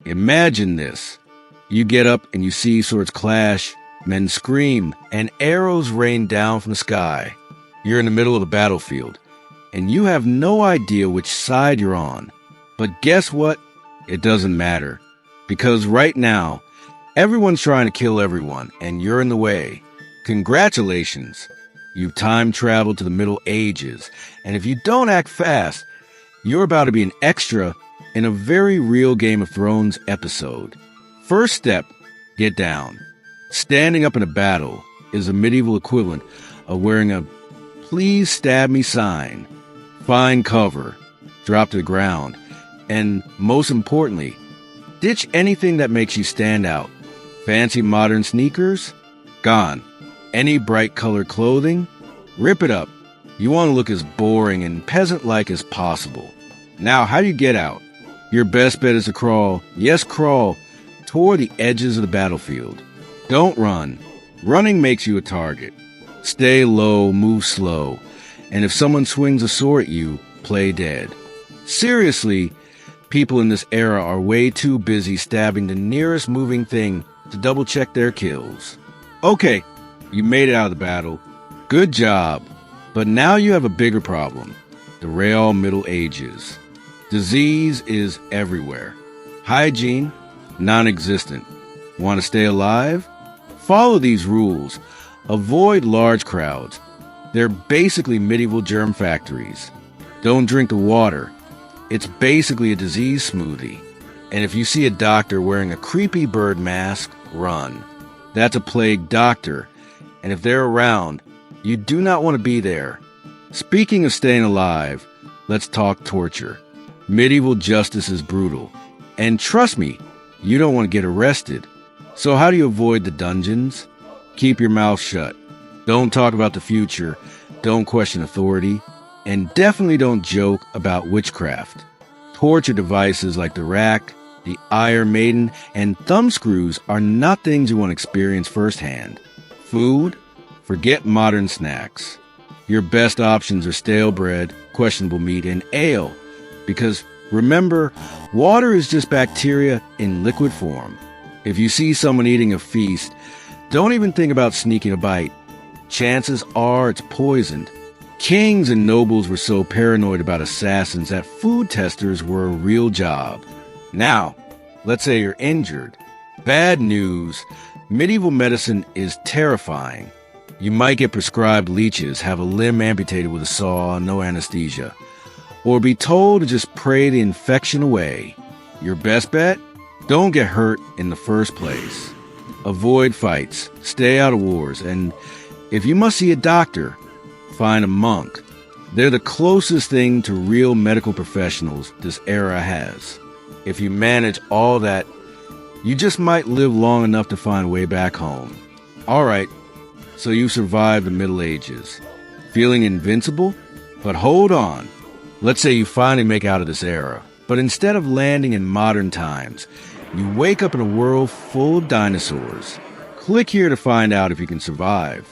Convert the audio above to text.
Imagine this. You get up and you see swords clash, men scream, and arrows rain down from the sky. You're in the middle of the battlefield, and you have no idea which side you're on. But guess what? It doesn't matter. Because right now, everyone's trying to kill everyone, and you're in the way. Congratulations. You've time traveled to the Middle Ages, and if you don't act fast, you're about to be an extra in a very real Game of Thrones episode. First step, get down. Standing up in a battle is a medieval equivalent of wearing a "please stab me" sign. Find cover, drop to the ground, and most importantly, ditch anything that makes you stand out. Fancy modern sneakers? Gone. Any bright colored clothing? Rip it up. You want to look as boring and peasant-like as possible. Now, how do you get out? Your best bet is to crawl, yes crawl, toward the edges of the battlefield. Don't run. Running makes you a target. Stay low, move slow, and if someone swings a sword at you, play dead. Seriously, people in this era are way too busy stabbing the nearest moving thing to double-check their kills. Okay, you made it out of the battle. Good job. But now you have a bigger problem. The real Middle Ages. Disease is everywhere. Hygiene, non-existent. Want to stay alive? Follow these rules. Avoid large crowds. They're basically medieval germ factories. Don't drink the water. It's basically a disease smoothie. And if you see a doctor wearing a creepy bird mask, run. That's a plague doctor. And if they're around, you do not want to be there. Speaking of staying alive, let's talk torture. Medieval justice is brutal. And trust me, you don't want to get arrested. So how do you avoid the dungeons? Keep your mouth shut. Don't talk about the future. Don't question authority. And definitely don't joke about witchcraft. Torture devices like the rack, the Iron Maiden, and thumbscrews are not things you want to experience firsthand. Food? Forget modern snacks. Your best options are stale bread, questionable meat, and ale. Because remember, water is just bacteria in liquid form. If you see someone eating a feast, don't even think about sneaking a bite. Chances are it's poisoned. Kings and nobles were so paranoid about assassins that food testers were a real job. Now, let's say you're injured. Bad news. Medieval medicine is terrifying. You might get prescribed leeches, have a limb amputated with a saw, no anesthesia, or be told to just pray the infection away. Your best bet? Don't get hurt in the first place. Avoid fights, stay out of wars, and if you must see a doctor, find a monk. They're the closest thing to real medical professionals this era has. If you manage all that, you just might live long enough to find a way back home. All right, so you survived the Middle Ages. Feeling invincible? But hold on. Let's say you finally make out of this era, but instead of landing in modern times, you wake up in a world full of dinosaurs. Click here to find out if you can survive.